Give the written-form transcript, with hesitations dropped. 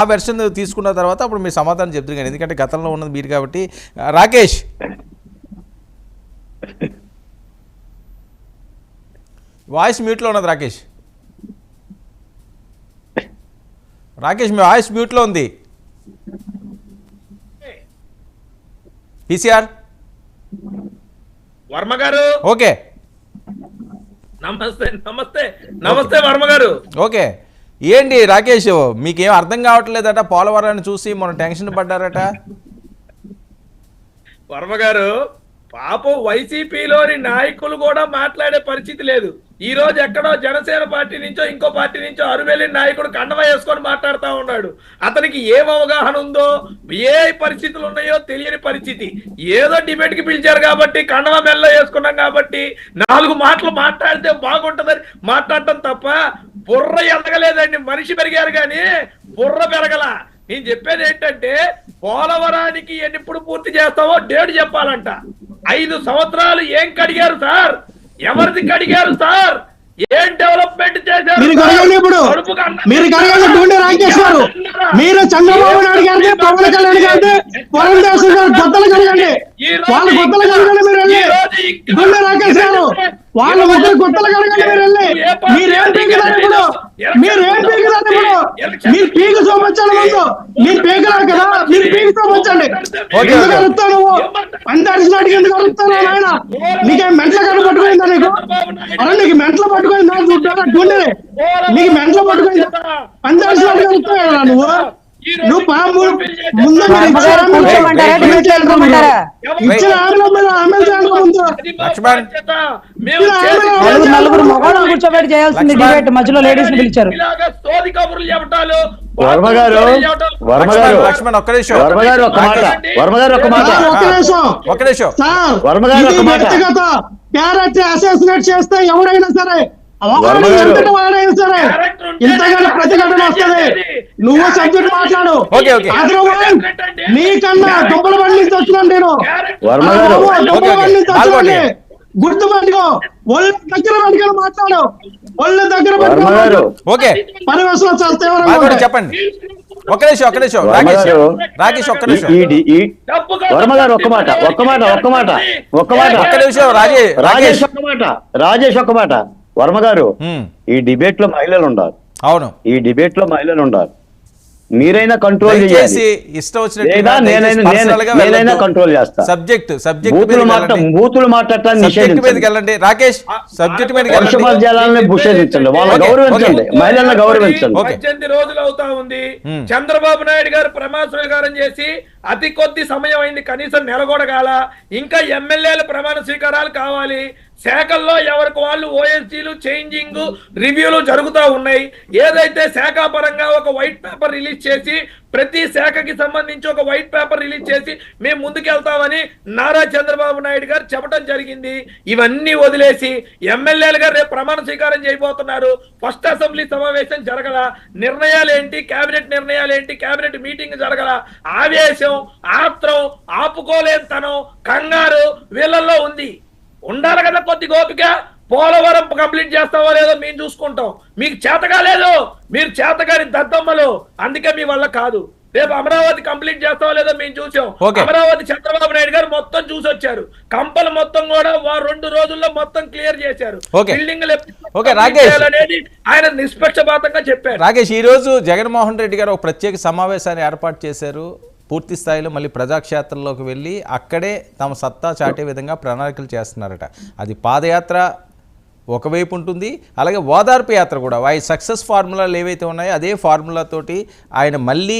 ఆ వెర్షన్ తీసుకున్న తర్వాత అప్పుడు మీరు సమాధానం చెప్తారు కానీ, ఎందుకంటే గతంలో ఉన్నది మీరు కాబట్టి. రాకేష్ వాయిస్ మ్యూట్లో ఉన్నది. రాకేష్ మీ వాయిస్ మ్యూట్లో ఉంది. పీసీఆర్ వర్మ గారు ఓకే. నమస్తే నమస్తే నమస్తే వర్మ గారు. ఓకే, ఏంటి రాకేష్ మీకేం అర్థం కావట్లేదట, పోలవరాన్ని చూసి మొన్న టెన్షన్ పడ్డారట. వర్మ గారు పాపం వైసీపీలోని నాయకులు కూడా మాట్లాడే పరిస్థితి లేదు. ఈ రోజు ఎక్కడో జనసేన పార్టీ నుంచో ఇంకో పార్టీ నుంచో అరువెళ్ళిన నాయకుడు కండవ వేసుకొని మాట్లాడుతూ ఉన్నాడు. అతనికి ఏం అవగాహన ఉందో, ఏ పరిస్థితులు ఉన్నాయో తెలియని పరిస్థితి. ఏదో డిబేట్ కి పిలిచారు కాబట్టి కండవ మెల్ల వేసుకున్నాం కాబట్టి 4 మాటలు మాట్లాడితే బాగుంటుందని మాట్లాడటం తప్ప బుర్ర ఎదగలేదండి. మనిషి పెరిగారు కానీ బుర్ర పెరగల. నేను చెప్పేది ఏంటంటే, పోలవరానికి ఎప్పుడు పూర్తి చేస్తావో డేట్ చెప్పాలంట. 5 సంవత్సరాలు ఏం కడిగారు సార్? ఎవరిది కడిగారు సార్? ఏం డెవలప్మెంట్ చేశారు? మీరు చంద్రబాబు నాయుడు గారిని, పవన్ కళ్యాణ్ గారిని, పురంధేశ్వరి గారు గొప్పలు కడగండి. వాళ్ళు గొప్పలు కడగండి. మీరు వెళ్ళి గుండె రాకేష్ గారు వాళ్ళ ముగ్గురు గొప్పలు కడగండి. మీరు వెళ్ళి మీరేం పీకుతారు ఇప్పుడు? మీరేం పీకుతారు ఇప్పుడు? మీరు పీకు చూపించండి. ముందు మీరు పీకరారు కదా, మీరు పీకు చూపించండి. ఎందుకు అడుగుతావు నువ్వు? అంత అడిచినట్టుగా ఎందుకు అడుగుతావు ఆయన? నీకేం మెంట్ల కట్ట పట్టుకోయిందా? నీకు అరే నీకు మెంట్ల పట్టుకోయిందా? గుండె నీకు మెంట్ల పట్టుకోయిందా? అంత అడిచినట్టుగా అడుగుతావు నువ్వు. నువ్వు పాము ముందు నలుగురు మగవాళ్ళని కూర్చోబెట్టి చేయాల్సింది డిబేట్, మధ్యలో లేడీస్ ని పిలిచారు. వ్యక్తిగత క్యారెక్టర్ అసోసియేట్ చేస్తే ఎవరైనా సరే, వాడైనా సరే ఇంతగానో ప్రతిఘటన వస్తుంది. నువ్వు సబ్జెక్ట్ మాట్లాడు. నీకన్నా దుబ్బల బండి నుంచి వచ్చినాను నేను. దుబ్బల బండి నుంచి వచ్చినండి. గుర్తు పెట్టుకో. ఒళ్ళు దగ్గర పెట్టుకొని మాట్లాడు. ఒళ్ళు దగ్గర పెట్టుకో. పరివేశంలో చేస్తే చెప్పండి. ఒక్క నిమిషం రాకేష్ ఒక్క నిమిషం. రాజేష్ ఒక్క మాట. వర్మ గారు ఈ డిబేట్ లో మహిళలు ఉండాలి. అవును, ఈ డిబేట్ లో మహిళలు ఉండాలి. మీరైనా కంట్రోల్ చేసి ఇష్టం నేనైనా కంట్రోల్ చేస్తా. బూతులు మాట్లాడటాన్ని రాకేష్ సబ్జెక్ట్ మీద నిషేధించండి. వాళ్ళని గౌరవించండి, మహిళలను గౌరవించండి. 18 రోజులు అవుతా ఉంది. చంద్రబాబు నాయుడు గారు ప్రమాణ స్వీకారం చేసి అతి కొద్ది సమయం అయింది, కనీసం నెలగొడగాల. ఇంకా ఎమ్మెల్యేల ప్రమాణ స్వీకారాలు కావాలి. శాఖల్లో ఎవరికి వాళ్ళు ఓఎస్డీలు చేంజింగ్ రివ్యూలు జరుగుతూ ఉన్నాయి. ఏదైతే శాఖాపరంగా ఒక వైట్ పేపర్ రిలీజ్ చేసి, ప్రతి శాఖకి సంబంధించి ఒక వైట్ పేపర్ రిలీజ్ చేసి మేము ముందుకెళ్తామని నారా చంద్రబాబు నాయుడు గారు చెప్పడం జరిగింది. ఇవన్నీ వదిలేసి ఎమ్మెల్యేలుగా రేపు ప్రమాణ స్వీకారం చేయబోతున్నారు. ఫస్ట్ అసెంబ్లీ సమావేశం జరగల. నిర్ణయాలు ఏంటి, కేబినెట్ నిర్ణయాలు ఏంటి, కేబినెట్ మీటింగ్ జరగల. ఆవేశం, ఆత్రం, ఆపుకోలేనితనం, కంగారు వీళ్ళల్లో ఉంది. ఉండాలి కదా కొద్ది గోపిక. పోలవరం కంప్లీట్ చేస్తావో లేదో మేము చూసుకుంటాం. మీకు చేతగా లేదు, మీరు చేతగాని దద్దమ్మలు, అందుకే మీ వల్ల కాదు. రేపు అమరావతి కంప్లీట్ చేస్తావో లేదో మేము చూసాం. అమరావతి చంద్రబాబు నాయుడు గారు మొత్తం చూసొచ్చారు. కంపలు మొత్తం కూడా 2 రోజుల్లో మొత్తం క్లియర్ చేశారు. బిల్డింగ్లు అనేది ఆయన నిష్పక్షపాతంగా చెప్పారు. రాకేష్, ఈ రోజు జగన్మోహన్ రెడ్డి గారు ఒక ప్రత్యేక సమావేశాన్ని ఏర్పాటు చేశారు. పూర్తి స్థాయిలో మళ్ళీ ప్రజాక్షేత్రంలోకి వెళ్ళి అక్కడే తమ సత్తా చాటే విధంగా ప్రణాళికలు చేస్తున్నారట. అది పాదయాత్ర ఒకవైపు ఉంటుంది, అలాగే ఓదార్పు యాత్ర కూడా. సక్సెస్ ఫార్ములాలు ఏవైతే ఉన్నాయో అదే ఫార్ములాతోటి ఆయన మళ్ళీ